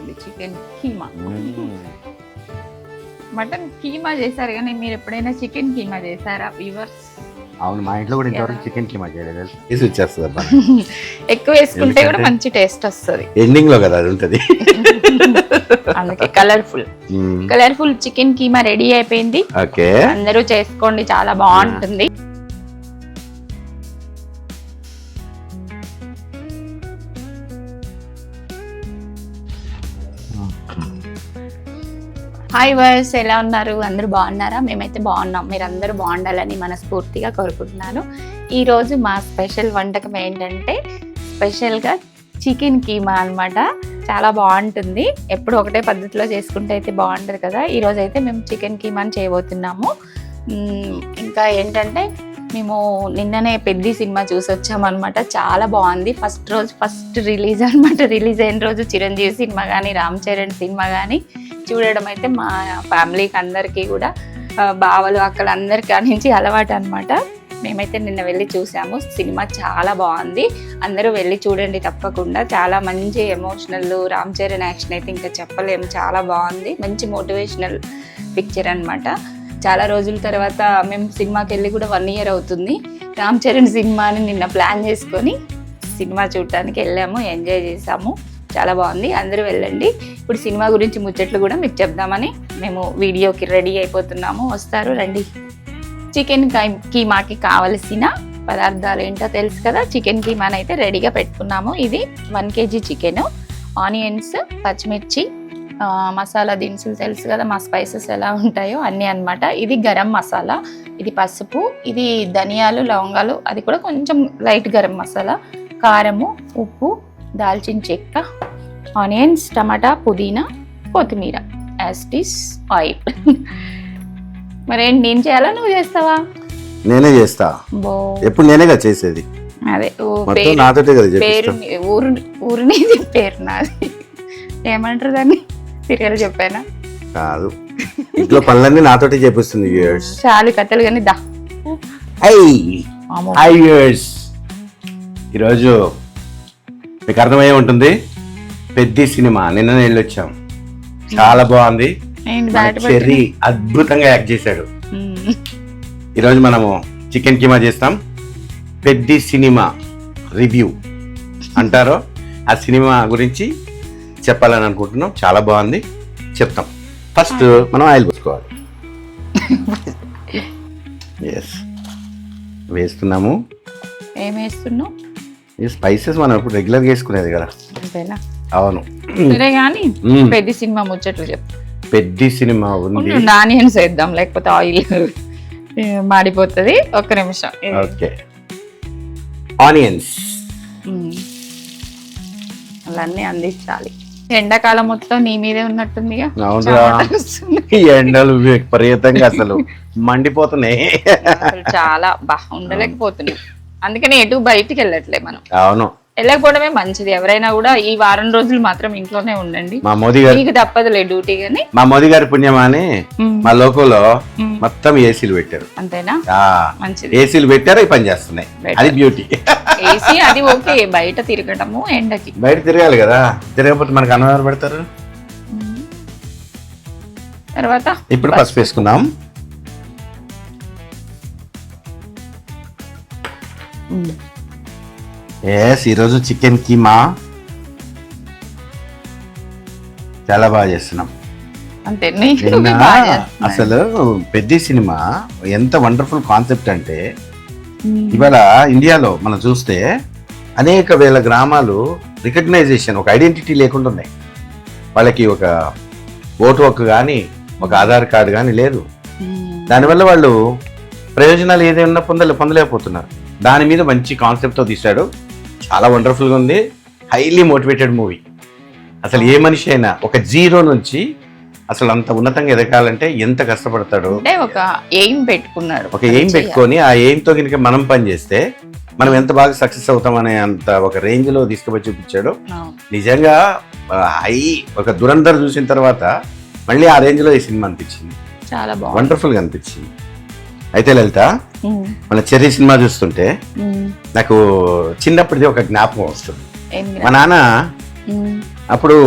బాగుంది chicken keema. Mutton keema చేశారు కానీ మీరు ఎప్పుడైనా చికెన్ కీమా చేశారా వ్యూవర్స్? అవును, మా ఇంట్లో కూడా ఇంతవరకు చికెన్ కీమా చేయలేదు. ఇది వచ్చేస్తుంది అబ్బా. ఎక్కువ వేసుకుంటే కూడా మంచి టేస్ట్ వస్తుంది. ఎండింగ్ లో కదా అది ఉంటది. అందుకే కలర్ఫుల్ చికెన్ కీమా రెడీ అయిపోయింది. ఓకే, అందరూ చేసుకోండి, చాలా బాగుంటుంది. హాయ్ వర్స్, ఎలా ఉన్నారు? అందరూ బాగున్నారా? మేమైతే బాగున్నాం. మీరు అందరూ బాగుండాలని మనస్ఫూర్తిగా కోరుకుంటున్నాను. ఈరోజు మా స్పెషల్ వంటకం ఏంటంటే స్పెషల్గా చికెన్ కీమా అన్నమాట. చాలా బాగుంటుంది. ఎప్పుడు ఒకటే పద్ధతిలో చేసుకుంటే అయితే బాగుంటుంది కదా. ఈరోజు అయితే మేము చికెన్ కీమాని చేయబోతున్నాము. ఇంకా ఏంటంటే మేము నిన్ననే పెద్ద సినిమా చూసి వచ్చామన్నమాట. చాలా బాగుంది. ఫస్ట్ రిలీజ్ అనమాట. రిలీజ్ అయిన రోజు చిరంజీవి సినిమా కానీ రామ్ చరణ్ సినిమా కానీ చూడడం అయితే మా ఫ్యామిలీకి అందరికీ కూడా బావలు అక్కలు అందరికీ నుంచి అలవాటు అనమాట. మేమైతే నిన్న వెళ్ళి చూసాము. సినిమా చాలా బాగుంది. అందరూ వెళ్ళి చూడండి తప్పకుండా. చాలా మంచి ఎమోషనల్, రామ్ చరణ్ యాక్షన్ అయితే ఇంకా చెప్పలేము, చాలా బాగుంది. మంచి మోటివేషనల్ పిక్చర్ అనమాట. చాలా రోజుల తర్వాత మేము సినిమాకి వెళ్ళి కూడా 1 year అవుతుంది. రామ్ చరణ్ సినిమాని నిన్న ప్లాన్ చేసుకొని సినిమా చూడటానికి వెళ్ళాము, ఎంజాయ్ చేసాము. చాలా బాగుంది. అందరూ వెళ్ళండి. ఇప్పుడు సినిమా గురించి ముచ్చట్లు కూడా మీకు చెప్దామని మేము వీడియోకి రెడీ అయిపోతున్నాము. వస్తారు, రండి. చికెన్ కీమాకి కావలసిన పదార్థాలు ఏంటో తెలుసు కదా. చికెన్ కీమాని అయితే రెడీగా పెట్టుకున్నాము. ఇది 1 kg చికెన్, ఆనియన్స్, పచ్చిమిర్చి, మసాలా దినుసులు తెలుసు కదా, మా స్పైసెస్ ఎలా ఉంటాయో అన్నీ అన్నమాట. ఇది గరం మసాలా, ఇది పసుపు, ఇది ధనియాలు, లవంగాలు, అది కూడా కొంచెం లైట్ గరం మసాలా, కారము, ఉప్పు, దాల్చిన చెక్క, ఆనియన్స్, టమాటా, పుదీనా, కొత్తిమీర, యాస్టిస్, ఆయిల్. మరేంటి, నేను చేయాలా నువ్వు చేస్తావా? నేనే చేస్తా. ఎప్పుడు నేనేగా చేసేది. అదే నాతోటే కదా పేరు, ఊరినిది పేరు నాది. ఏమంటారు దాన్ని? సీరియల్ చెప్పానా? కాదు, ఇంట్లో పనులన్నీ నాతోటే చేపిస్తుంది. చాలు కథలు కానీ దా. ఈరోజు మీకు అర్థమయ్యే ఉంటుంది, పెద్ద సినిమా నిన్న వెళ్ళొచ్చాం. చాలా బాగుంది. చెర్రీ అద్భుతంగా యాక్ట్ చేశాడు. ఈరోజు మనము చికెన్ కీమా చేస్తాం. పెద్ద సినిమా రివ్యూ అంటారో ఆ సినిమా గురించి చెప్పాలని అనుకుంటున్నాం. చాలా బాగుంది, చెప్తాం. ఫస్ట్ మనం ఆయిల్ పోసుకోవాలి. ఎస్, వేస్తున్నాము. ఏం వేస్తున్నావు? ఈ స్పైసెస్ మనం ఇప్పుడు రెగ్యులర్ గా వేసుకునేది కదా. అంతేనా? అవును. సరే కానీ పెద్ద సినిమా ముచ్చట్లు చెప్పు. పెద్ద సినిమా ఉంది. ఆనియన్స్ వేద్దాం, లేకపోతే ఆయిల్ మాడిపోతుంది. ఒక్క నిమిషం. ఓకే, ఆనియన్స్ అన్నీ అందించాలి. ఎండాకాలం మొత్తం నీ మీదే ఉన్నట్టుందిగా. ఈ ఎండలు విపరీతంగా అసలు మండిపోతున్నాయి. చాలా ఉండలేకపోతున్నాం. అందుకని ఎటు బయటికి వెళ్ళట్లే మనం. అవును, వెళ్ళకపోవడమే మంచిది. ఎవరైనా కూడా ఈ వారం రోజులు మాత్రం ఇంట్లోనే ఉండండి. మా మోదీ గారు, మీకు తప్పదులే డ్యూటీ గానీ. మా మోదీ గారి పుణ్యమాని మా లోకంలో మొత్తం ఏసీలు పెట్టారు. అంతేనా? మంచిది. ఏసీలు పెట్టారు, అవి పని చేస్తున్నాయి. అది బ్యూటీ. ఏసీ అది ఓకే. బయట తిరగటము ఎండకి, బయట తిరగాలి కదా. తిరగకపోతే మనకు అన్నవారు పెడతారు. తర్వాత ఇప్పుడు పసుపు వేసుకుందాం. ఈరోజు చికెన్ కీమా చాలా బాగా చేస్తున్నాం. అంతే. అసలు పెద్ద సినిమా ఎంత వండర్ఫుల్ కాన్సెప్ట్ అంటే, ఇవాళ ఇండియాలో మనం చూస్తే అనేక వేల గ్రామాలు రికగ్నైజేషన్, ఒక ఐడెంటిటీ లేకుండా ఉన్నాయి. వాళ్ళకి ఒక ఓటు హక్కు కానీ, ఒక ఆధార్ కార్డు కానీ లేదు. దానివల్ల వాళ్ళు ప్రయోజనాలు ఏదైనా పొందలేకపోతున్నారు. దాని మీద మంచి కాన్సెప్ట్తో తీశాడు. చాలా వండర్ఫుల్గా ఉంది. Highly motivated movie. అసలు ఏ మనిషి అయినా ఒక జీరో నుంచి అసలు అంత ఉన్నతంగా ఎదగాలంటే ఎంత కష్టపడతాడు. ఒక ఎయిమ్ పెట్టుకున్నాడు. ఒక ఎయిమ్ పెట్టుకొని ఆ ఎయిమ్తో కనుక మనం పని చేస్తే మనం ఎంత బాగా సక్సెస్ అవుతామనే అంత ఒక రేంజ్ లో తీసుకుపోయి చూపించాడు. నిజంగా ఒక దురంధర్ చూసిన తర్వాత మళ్ళీ ఆ రేంజ్ లో ఈ సినిమా అనిపించింది. చాలా వండర్ఫుల్ గా అనిపించింది. అయితే లలిత, మన చెర్రీ సినిమా చూస్తుంటే నాకు చిన్నప్పటిది ఒక జ్ఞాపకం వస్తుంది. మా నాన్న అప్పుడు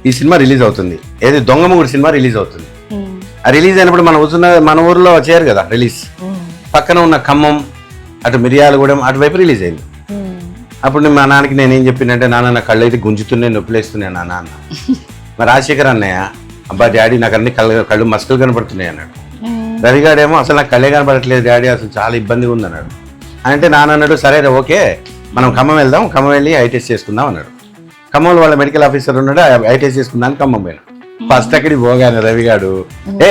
ఈ సినిమా రిలీజ్ అవుతుంది, ఏది దొంగమూడు సినిమా రిలీజ్ అవుతుంది. ఉమ్, ఆ రిలీజ్ అయినప్పుడు మన ఊర్లో చేయరు కదా రిలీజ్, పక్కన ఉన్న ఖమ్మం అటు మిర్యాలగూడెం అటువైపు రిలీజ్ అయింది. అప్పుడు మా నాన్నకి నేనేం చెప్పినంటే, నాన్న నా కళ్ళు అయితే గుంజుతున్నాయి, నొప్పిలేస్తున్నాయి నాన్న అన్న. మరి రాజశేఖర్ అన్నయ్య, అబ్బా డాడీ నాకు అన్ని కళ్ళు మస్కులు కనపడుతున్నాయి అన్నాడు. రవిగాడేమో అసలు నాకు కళ్ళే కనపడట్లేదు డాడీ, అసలు చాలా ఇబ్బందిగా ఉంది అన్నాడు. అంటే నాన్న అన్నాడు, సరే ఓకే మనం ఖమ్మం వెళ్దాం, ఖమ్మం వెళ్ళి ఐ టెస్ట్ చేసుకుందాం అన్నాడు. ఖమ్మంలో వాళ్ళ మెడికల్ ఆఫీసర్ ఉన్నాడు, ఐ టెస్ట్ చేసుకుందాం ఖమ్మం పోయినా. ఫస్ట్ అక్కడికి పోగానే రవిగాడు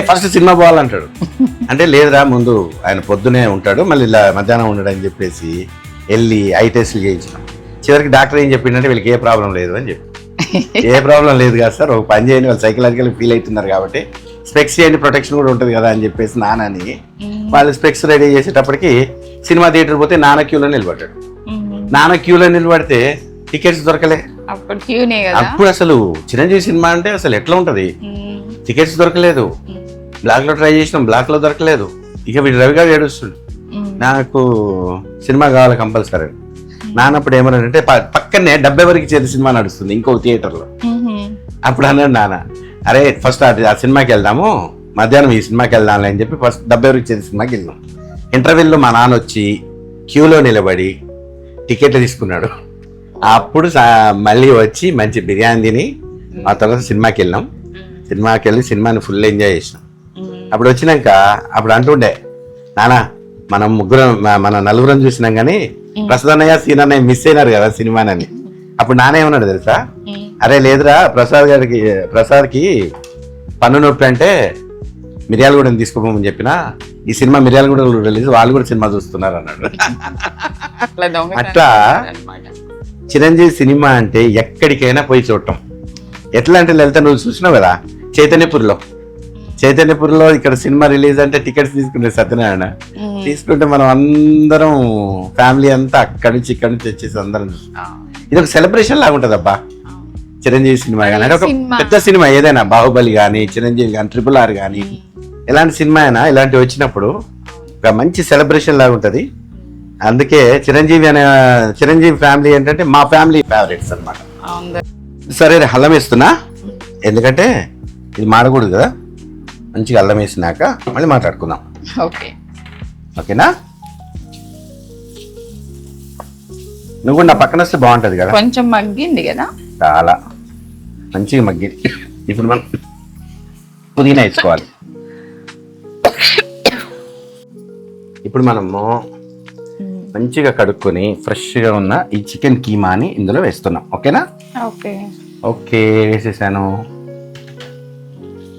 ఫస్ట్ సినిమా పోవాలంటాడు. అంటే లేదురా ముందు ఆయన పొద్దునే ఉంటాడు, మళ్ళీ ఇలా మధ్యాహ్నం ఉండడు అని చెప్పేసి వెళ్ళి ఐ టెస్ట్లు చేయించినాం. చివరికి డాక్టర్ ఏం చెప్పిందంటే వీళ్ళకి ఏ ప్రాబ్లం లేదు అని చెప్పి. ఏ ప్రాబ్లం లేదు కదా సార్, ఒక పని చేయండి, వాళ్ళు సైకలాజికల్ ఫీల్ అవుతున్నారు కాబట్టి స్పెక్స్ చేయండి, ప్రొటెక్షన్ కూడా ఉంటుంది కదా అని చెప్పేసి నాన్నని వాళ్ళు స్పెక్స్ రెడీ చేసేటప్పటికి సినిమా థియేటర్ పోతే నాన్న క్యూలో నిలబడ్డాడు. నాన్న క్యూలో నిలబడితే టికెట్స్ దొరకలే. అప్పుడు అసలు చిరంజీవి సినిమా అంటే అసలు ఎట్లా ఉంటది, టికెట్స్ దొరకలేదు. బ్లాక్ లో ట్రై చేసినాం, బ్లాక్ లో దొరకలేదు. ఇక వీడు రవిగారు ఏడుస్తుండు, నాకు సినిమా కావాలి కంపల్సరీ. నాన్నప్పుడు ఏమన్నాడంటే పక్కనే 70 వరకు చేతి సినిమా నడుస్తుంది ఇంకొక థియేటర్లో. అప్పుడు అన్నాడు నాన్న, అరే ఫస్ట్ ఆ సినిమాకి వెళ్దాము, మధ్యాహ్నం ఈ సినిమాకి వెళ్దాం అని చెప్పి ఫస్ట్ 70 వరకు చేతి సినిమాకి వెళ్ళాం. ఇంటర్వెల్లో మా నాన్న వచ్చి క్యూలో నిలబడి టికెట్లు తీసుకున్నాడు. అప్పుడు మళ్ళీ వచ్చి మంచి బిర్యానీ తిని ఆ తర్వాత సినిమాకి వెళ్ళాం. సినిమాకి వెళ్ళి సినిమాని ఫుల్ ఎంజాయ్ చేసినాం. అప్పుడు వచ్చినాక అప్పుడు అంటుండే, నాన్న మనం ముగ్గురం మన నలుగురం చూసినాం కానీ ప్రసాద్ సీనన్నయ్య మిస్ అయినారు కదా సినిమానని. అప్పుడు నాన్న ఏమన్నాడు తెలుసా, అరే లేదురా ప్రసాద్కి పన్ను నొప్పి అంటే మిర్యాలగూడెం తీసుకోమని చెప్పినా, ఈ సినిమా మిర్యాలగూడెం రిలీజ్, వాళ్ళు కూడా సినిమా చూస్తున్నారు అన్నాడు. అట్లా చిరంజీవి సినిమా అంటే ఎక్కడికైనా పోయి చూడటం. ఎట్లా అంటే లలిత నువ్వు చూసినావు కదా చైతన్యపూర్లో ఇక్కడ సినిమా రిలీజ్ అంటే టికెట్స్ తీసుకునే సత్యనారాయణ తీసుకుంటే మనం అందరం ఫ్యామిలీ అంతా అక్కడి నుంచి వచ్చేసి అందరం ఇది ఒక సెలబ్రేషన్ లాగా ఉంటది అబ్బా చిరంజీవి సినిమా కానీ. అంటే ఒక పెద్ద సినిమా ఏదైనా బాహుబలి కానీ చిరంజీవి కానీ RRR కానీ ఎలాంటి సినిమా అయినా ఇలాంటివి వచ్చినప్పుడు ఒక మంచి సెలబ్రేషన్ లాగా ఉంటది. అందుకే చిరంజీవి ఫ్యామిలీ ఏంటంటే మా ఫ్యామిలీ ఫేవరెట్స్ అన్నమాట. సరే అల్లం వేస్తున్నా, ఎందుకంటే ఇది మాడకూడదు కదా. మంచిగా అల్లం వేసినాక మళ్ళీ మాట్లాడుకుందాం, ఓకేనా? నువ్వు నా పక్కన వస్తే బాగుంటది కదా. కొంచెం మగ్గింది కదా, చాలా మంచిగా మగ్గింది. ఇప్పుడు మనం పుదీనా వేసుకోవాలి. ఇప్పుడు మనము మంచిగా కడుక్కొని ఫ్రెష్గా ఉన్న ఈ చికెన్ కీమాని ఇందులో వేస్తున్నాం, ఓకేనా? ఓకే వేసేసాను.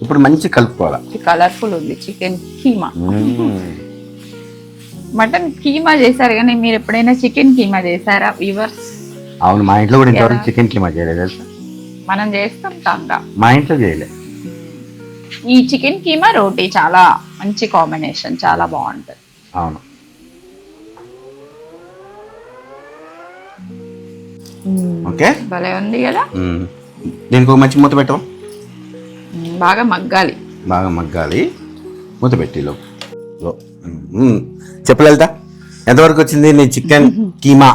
ఇప్పుడు మంచి కలుపుకోవాలి. కలర్ఫుల్ ఉంది చికెన్ కీమా. మటన్ కీమా చేశారు కానీ మీరు ఎప్పుడైనా చికెన్ కీమా చేశారా వ్యూవర్స్? అవును, మా ఇంట్లో కూడా ఇంతవరకు చికెన్ కీమా చేయలేదు తెలుసా. మనం చేస్తాం తంగా, మా ఇంట్లో చేయలేదు. ఈ చికెన్ కీమా రోటీ చాలా మంచి కాంబినేషన్, చాలా బాగుంటది. అవును, ఓకే భలే ఉంది కదా. దీనికి ఒక మంచి మూత పెట్టాం, బాగా మగ్గాలి. మూత పెట్టి చెప్పలేదా ఎంతవరకు వచ్చింది నీ చికెన్ కీమా?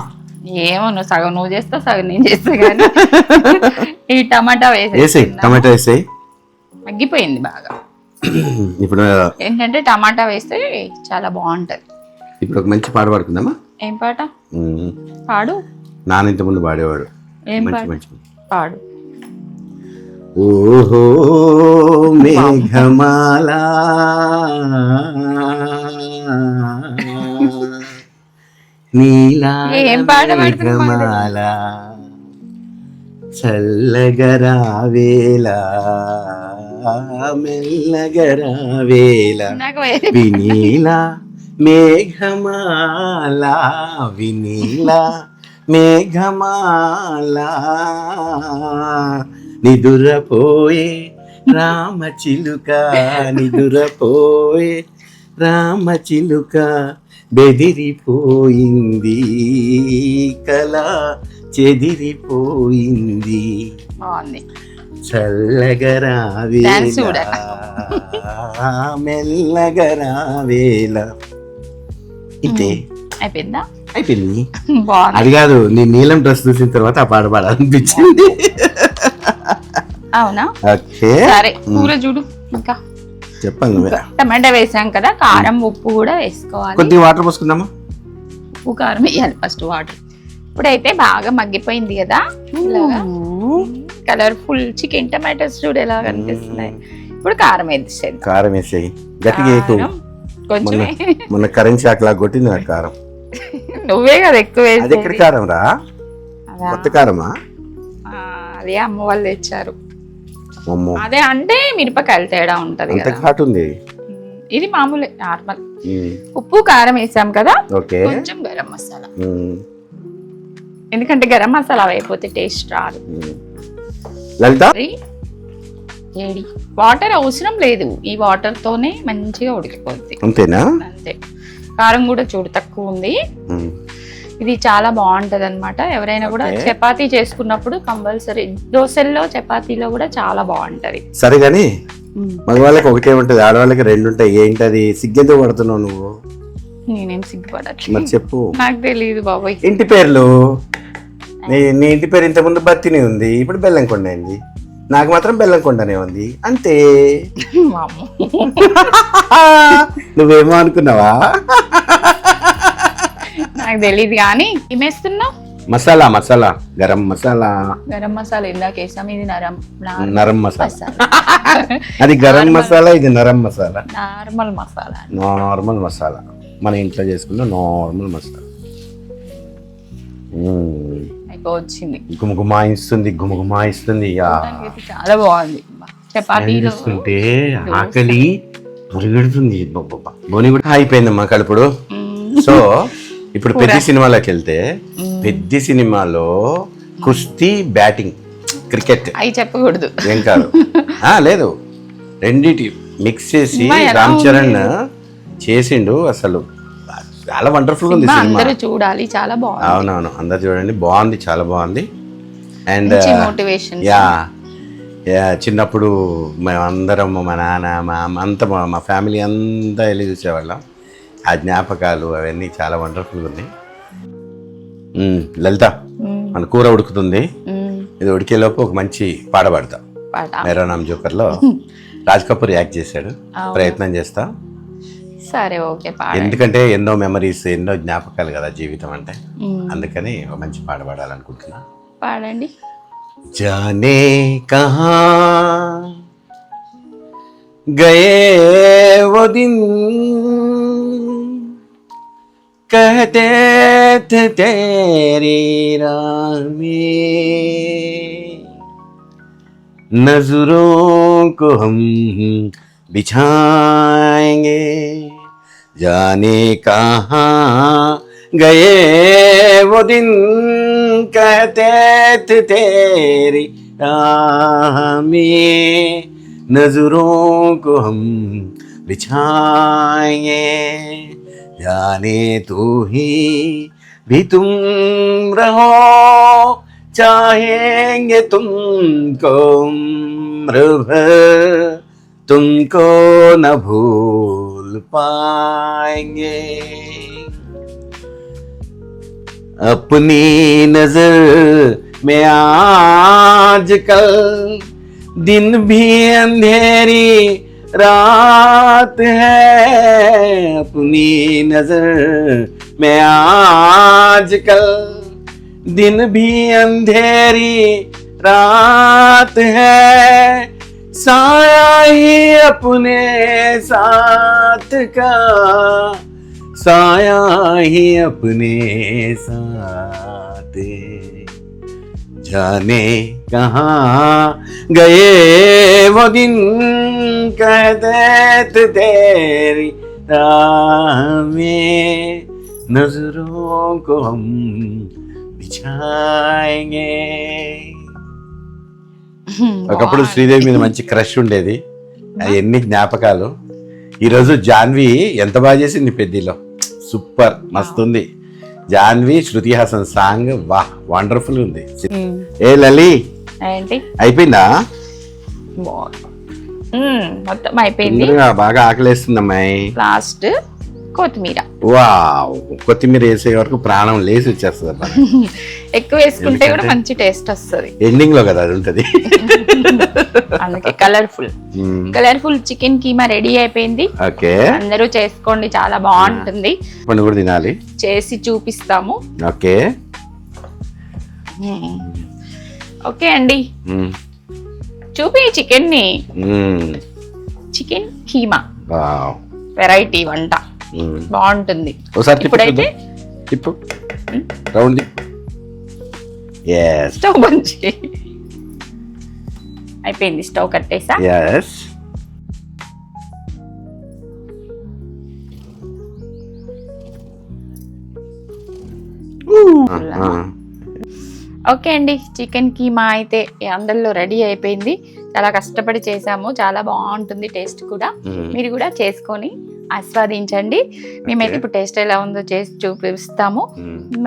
ఏమో నువ్వు సగం నువ్వు చేస్తావు, సగం నేను చేస్తా. కానీ ఈ టమాటా వేసేయి. మగ్గిపోయింది బాగా. ఇప్పుడు ఏంటంటే టమాటా వేస్తే చాలా బాగుంటది. ఇప్పుడు ఒక మంచి పాట పాడుకుందామా? ఏం పాట పాడు? నాన్న ఇంత ముందు పాడేవాడు. ఏం పాడు? ఓహో మేఘమాల నీలా మేఘమాల చల్లగరావేలా మెల్లగరావేలా వినీలా మేఘమాల వినీలా మేఘమాల నిదురపోయే రామచిలుక నిదురపోయే రామచిలుక బెదిరిపోయింది కల చెదిరిపోయింది చల్లగరావేలా మెల్లగరావేలా. ఇంతే అయిపోయిందా? అయిపోయింది. అది కాదు, నీ నీలం డ్రెస్ చూసిన తర్వాత ఆ పాట పాడాలనిపించింది. అవునా? ఓకే సరే కూర చూడు. ఇంకా చెప్పండి నువ్వే. టమాటా వేసాం కదా, కారం ఉప్పు కూడా వేసుకోవాలి. కొద్దిగా వాటర్ పోసుకుందామా? ఉప్పు కారం వేయాలి ఫస్ట్, వాటర్. ఇప్పుడైతే బాగా మగ్గిపోయింది కదా, ఇలాగా కలర్ఫుల్ చికెన్ టమాటోస్ చూడు ఎలా కనిపిస్తున్నాయి. ఇప్పుడు కారం వేసేది. కారం వేసేయి, గట్టిగా వేయకు. కొంచెం మొన్న కరెంట్ షాక్ లాగా కొట్టింది నాకు కారం. నువ్వే కదా ఎక్కువ అది వేసేది. ఎక్కడి కారం రా? కొత్త కారమా? అదే అమ్మ వాళ్ళు తెచ్చారు. అమ్మో, అదే అంటే మిరపకాయలు తేడా ఉంటది అంత కదా. ఘాటు ఉంది. ఇది మామూలే నార్మల్. ఉప్పు కారం వేసాం కదా, ఓకే. కొంచెం గరం మసాలా, ఎందుకంటే గరం మసాలా అయిపోతే టేస్ట్ రాదు. లలిత, ఏడి వాటర్ అవసరం లేదు, ఈ వాటర్ తోనే మంచిగా ఉడికిపోద్ది. అంతేనా? అంతే. కారం కూడా చూడు తక్కువ ఉంది. ఇది చాలా బాగుంటది అనమాట. ఎవరైనా కూడా చపాతీ చేసుకున్నప్పుడు కంపల్సరీ, దోశల్లో చపాతీలో కూడా చాలా బాగుంటది. సరే గాని మగవాళ్ళకి ఒకటే ఉంటది, ఆడవాళ్ళకి రెండు ఉంటాయి. ఏంటది? సిగ్గెందుకు పడుతున్నావు నువ్వు? నేనేం సిగ్గుపడట్లేదు. మరి చెప్పు. నాకు తెలియదు బాబాయ్. ఇంటి పేర్లు, నీ ఇంటి పేరు ఇంత ముందు బత్తిని ఉంది, ఇప్పుడు బెల్లంకొండ అయింది. నాకు మాత్రం బెల్లంకొండనే ఉంది, అంతే. నువ్వేమో అనుకున్నావా? నాకు తెలియదు కానీ ఏమేస్తున్నావు? మసాలా, మసాలా, గరం మసాలా. గరం మసాలా ఇందాక వేసాం, ఇది నరం మసాలా. అది గరం మసాలా, ఇది నరం మసాలా. నార్మల్ మసాలా. నార్మల్ మసాలా, మన ఇంట్లో చేసుకున్న నార్మల్ మసాలా. అయిపోవచ్చింది. గుమగుమాయిస్తుంది, గుమగుమాయిస్తుంది. చాలా బాగుంది. చపాతీలో చూస్తుంటే ఆకలి పరిగెడుతుంది. బోని కూడా అయిపోయిందమ్మా కడుపుడు. సో ఇప్పుడు పెద్ద సినిమాలోకి వెళ్తే, పెద్ద సినిమాలో కుస్తీ, బ్యాటింగ్, క్రికెట్ అవి చెప్పకూడదు, ఏం కాదు. లేదు, రెండిటి మిక్స్ చేసి రామ్ చరణ్ చేసిండు. అసలు చాలా వండర్ఫుల్ ఉంది సినిమా. అందరూ చూడాలి, చాలా బాగుంది. అవునవును, అందరు చూడండి, బాగుంది, చాలా బాగుంది. And motivation. చిన్నప్పుడు మేమందరం, మా నాన్న, మా అమ్మ అంతా, మా ఫ్యామిలీ అంతా వెళ్ళి చూసేవాళ్ళం. ఆ జ్ఞాపకాలు అవన్నీ చాలా వండర్ఫుల్గా ఉన్నాయి. లలిత, మన కూర ఉడుకుతుంది. ఇది ఉడికేలోపు ఒక మంచి పాట పాడతాం. మేరా నామ్ జోకర్లో రాజ్ కపూర్ యాక్ట్ చేశాడు, ప్రయత్నం చేస్తా. సరే ఓకే, ఎందుకంటే ఎన్నో మెమరీస్, ఎన్నో జ్ఞాపకాలు కదా జీవితం అంటే, అందుకని ఒక మంచి పాట పాడాలనుకుంటున్నా. పాడండి. जाने कहाँ गए वो दिन, कहते थे तेरी राह में नजरों को हम बिछाएंगे. जाने कहाँ गए वो दिन, कहते थे तेरी राह में नजरों को हम बिछाएंगे. जाने तू ही भी तुम रहो, चाहेंगे तुमको उम्र भर, तुमको न भूल पाएंगे. अपनी नजर में आजकल दिन भी अंधेरी रात है. अपनी नजर में आजकल दिन भी अंधेरी रात है. साया ही अपने साथ का, साया ही अपने साथ. जाने कहाँ गए वो दिन, कहते थे तेरी राह में नजरों को हम बिछाएंगे. ఒకప్పుడు శ్రీదేవి మీద మంచి క్రష్ ఉండేది, ఎన్ని జ్ఞాపకాలు. ఈరోజు జాన్వి ఎంత బాగా చేసింది పెద్దిలో, సూపర్ మస్తుంది. జాన్వి శృతి హాసన్ సాంగ్ వాహ్ వండర్ఫుల్ ఉంది. ఏ లలి ఏంటి అయిపోయిందా? మొత్తం అయిపోయింది. బాగా ఆకలేస్తుంది అమ్మాయి. లాస్ట్ కొత్తిమీర. వావ్, కొత్తిమీర వేసే వరకు ప్రాణం లేసి వచ్చేస్తుంది అబ్బా. ఎక్కువ వేసుకుంటే కూడా మంచి టేస్ట్ వస్తుంది. ఎండింగ్ లో కదా అది ఉంటది. అందుకే కలర్ఫుల్ చికెన్ కీమా రెడీ అయిపోయింది. ఓకే, అందరూ చేసుకోండి, చాలా బాగుంటుంది. ఇప్పుడు కూడా తినాలి, చేసి చూపిస్తాము. ఓకే. ఓకే అండి, చూపి చికెన్ ని. చికెన్ కీమా వెరైటీ వంట బాగుంటుంది. ఒకసారి ఇప్పుడైతే తిప్పు, రౌండ్ స్టవ్ బంద్ చేయి. అయిపోయింది, స్టవ్ కట్టేసా. ఓకే అండి, చికెన్ కీమా అయితే అందరిలో రెడీ అయిపోయింది. చాలా కష్టపడి చేసాము, చాలా బాగుంటుంది టేస్ట్ కూడా. మీరు కూడా చేసుకొని ఆస్వాదించండి. మేమైతే ఇప్పుడు టేస్ట్ ఎలా ఉందో చేసి చూపిస్తాము.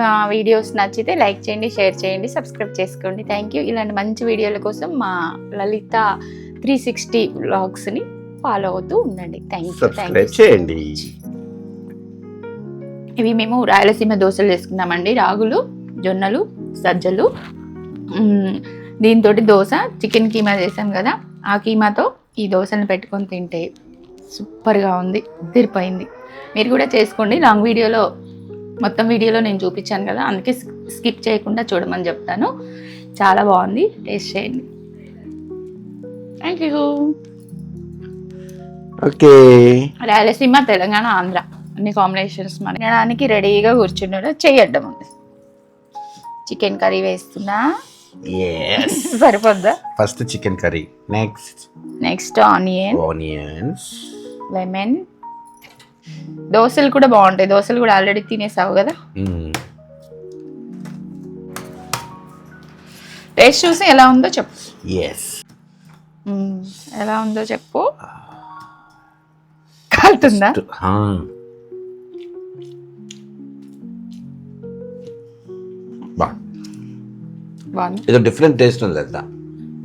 మా వీడియోస్ నచ్చితే లైక్ చేయండి, షేర్ చేయండి, సబ్స్క్రైబ్ చేసుకోండి. Thank you. ఇలాంటి మంచి వీడియోల కోసం మా లలిత 360 వ్లాగ్స్ని ఫాలో అవుతూ ఉండండి. Thank you. ఇవి మేము రాయలసీమ దోశలు వేసుకున్నామండి. రాగులు, జొన్నలు, సజ్జలు. దీంతో దోశ చికెన్ కీమా చేసాం కదా, ఆ కీమాతో ఈ దోశను పెట్టుకొని తింటే సూపర్గా ఉంది, తిరిపోయింది. మీరు కూడా చేసుకోండి. లాంగ్ వీడియోలో మొత్తం వీడియోలో నేను చూపించాను కదా, అందుకే స్కిప్ చేయకుండా చూడమని చెప్తాను. చాలా బాగుంది, టేస్ట్ చేయండి. Thank you. Okay, Rayalaseema, Telangana, Andhra అన్ని కాంబినేషన్స్ మన తినడానికి రెడీగా కూర్చున్నాడు. చేయడ్డం ఉంది. చికెన్ కర్రీ వేస్తున్నా. సరిపోద్దా? First chicken curry, next onions, lemon. దోశలు కూడా బాగుంటాయి. దోశలు కూడా ఆల్రెడీ తినేసావు కదా. టేస్ట్ చూసి ఎలా ఉందో చెప్పు. ఎలా ఉందో చెప్పు. కాలుతుందా? ఏదో డిఫరెంట్ టేస్ట్ ఉంది కదా,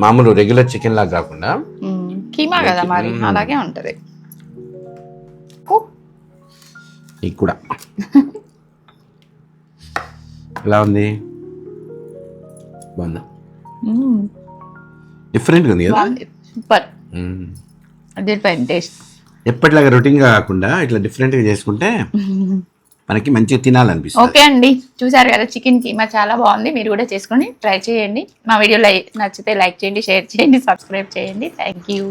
మామూలు రెగ్యులర్ చికెన్ లాగా కాకుండా. కీమా కదా మరి, అలాగే ఉంటది. ఇది కూడా ఎలా ఉంది? బాగుందా? డిఫరెంట్గా ఉంది కదా, సూపర్. అదే టేస్ట్ ఎప్పటిలాగా రొటీన్గా కాకుండా ఇట్లా డిఫరెంట్గా చేసుకుంటే మనకి మంచిగా తినాలనిపిస్తుంది. ఓకే అండి, చూసారు కదా చికెన్ కీమా చాలా బాగుంది. మీరు కూడా చేసుకొని ట్రై చేయండి. మా వీడియో నచ్చితే లైక్ చేయండి, షేర్ చేయండి, సబ్స్క్రైబ్ చేయండి. Thank you.